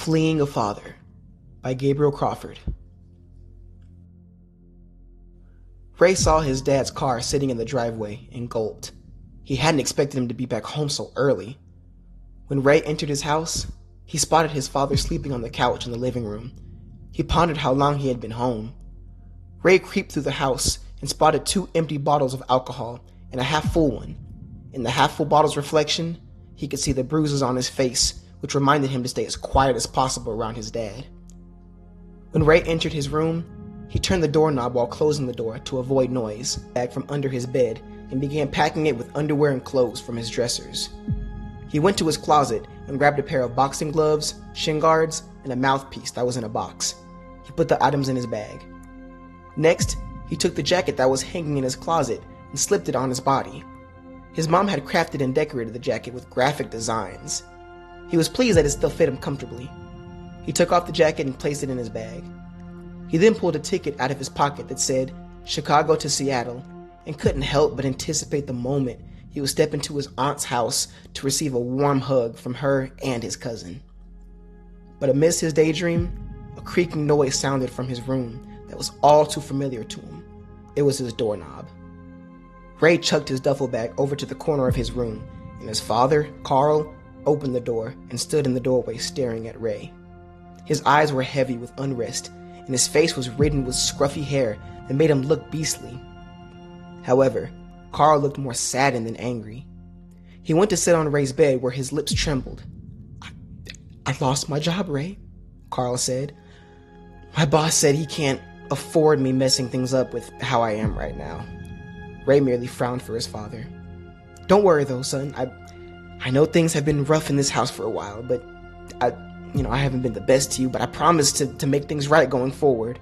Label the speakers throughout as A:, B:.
A: Fleeing a Father by Gabriel Crawford. Ray saw his dad's car sitting in the driveway and gulped. He hadn't expected him to be back home so early. When Ray entered his house, he spotted his father sleeping on the couch in the living room. He pondered how long he had been home. Ray creeped through the house and spotted 2 empty bottles of alcohol and a half-full one. In the half-full bottle's reflection, he could see the bruises on his face, which reminded him to stay as quiet as possible around his dad. When Ray entered his room, he turned the doorknob while closing the door to avoid noise, bag from under his bed, and began packing it with underwear and clothes from his dressers. He went to his closet and grabbed a pair of boxing gloves, shin guards, and a mouthpiece that was in a box. He put the items in his bag. Next, he took the jacket that was hanging in his closet and slipped it on his body. His mom had crafted and decorated the jacket with graphic designs. He was pleased that it still fit him comfortably. He took off the jacket and placed it in his bag. He then pulled a ticket out of his pocket that said Chicago to Seattle and couldn't help but anticipate the moment he would step into his aunt's house to receive a warm hug from her and his cousin. But amidst his daydream, a creaking noise sounded from his room that was all too familiar to him. It was his doorknob. Ray chucked his duffel bag over to the corner of his room, and his father, Carl, opened the door and stood in the doorway staring at Ray. His eyes were heavy with unrest, and his face was ridden with scruffy hair that made him look beastly. However, Carl looked more saddened than angry. He went to sit on Ray's bed where his lips trembled. I lost my job, Ray, Carl said. My boss said he can't afford me messing things up with how I am right now. Ray merely frowned for his father. Don't worry though, son. I know things have been rough in this house for a while, but I haven't been the best to you, but I promise to make things right going forward.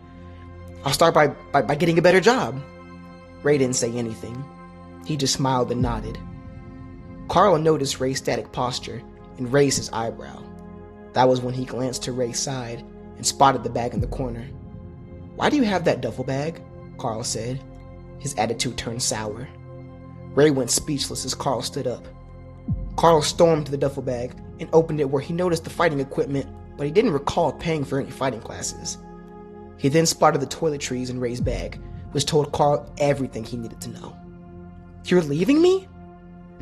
A: I'll start by getting a better job. Ray didn't say anything. He just smiled and nodded. Carl noticed Ray's static posture and raised his eyebrow. That was when he glanced to Ray's side and spotted the bag in the corner. Why do you have that duffel bag? Carl said. His attitude turned sour. Ray went speechless as Carl stood up. Carl stormed to the duffel bag and opened it where he noticed the fighting equipment, but he didn't recall paying for any fighting classes. He then spotted the toiletries in Ray's bag, which told Carl everything he needed to know. You're leaving me?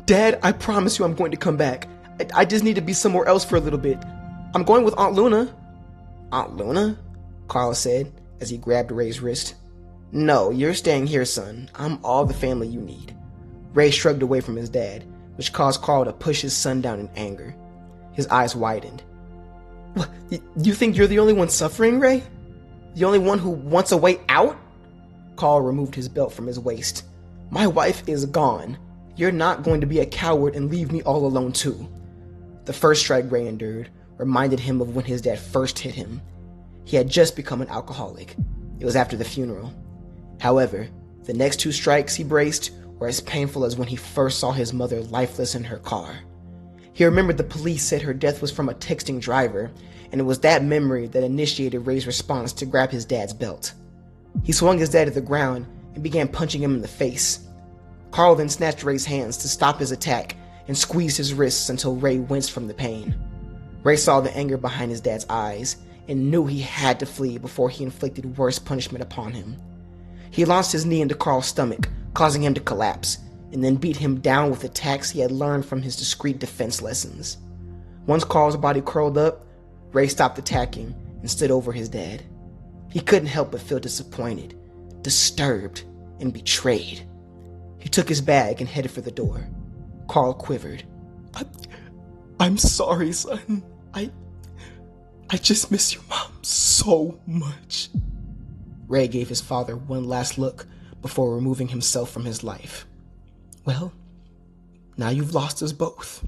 A: Dad, I promise you I'm going to come back. I just need to be somewhere else for a little bit. I'm going with Aunt Luna. Aunt Luna? Carl said as he grabbed Ray's wrist. No, you're staying here, son. I'm all the family you need. Ray shrugged away from his dad, which caused Carl to push his son down in anger. His eyes widened. What, you think you're the only one suffering, Ray? The only one who wants a way out? Carl removed his belt from his waist. My wife is gone. You're not going to be a coward and leave me all alone too. The first strike Ray endured reminded him of when his dad first hit him. He had just become an alcoholic. It was after the funeral. However, the next 2 strikes he braced were as painful as when he first saw his mother lifeless in her car. He remembered the police said her death was from a texting driver, and it was that memory that initiated Ray's response to grab his dad's belt. He swung his dad to the ground and began punching him in the face. Carl then snatched Ray's hands to stop his attack and squeezed his wrists until Ray winced from the pain. Ray saw the anger behind his dad's eyes and knew he had to flee before he inflicted worse punishment upon him. He launched his knee into Carl's stomach, causing him to collapse, and then beat him down with attacks he had learned from his discreet defense lessons. Once Carl's body curled up, Ray stopped attacking and stood over his dad. He couldn't help but feel disappointed, disturbed, and betrayed. He took his bag and headed for the door. Carl quivered. I'm sorry, son. I just miss your mom so much. Ray gave his father one last look before removing himself from his life. Well, now you've lost us both.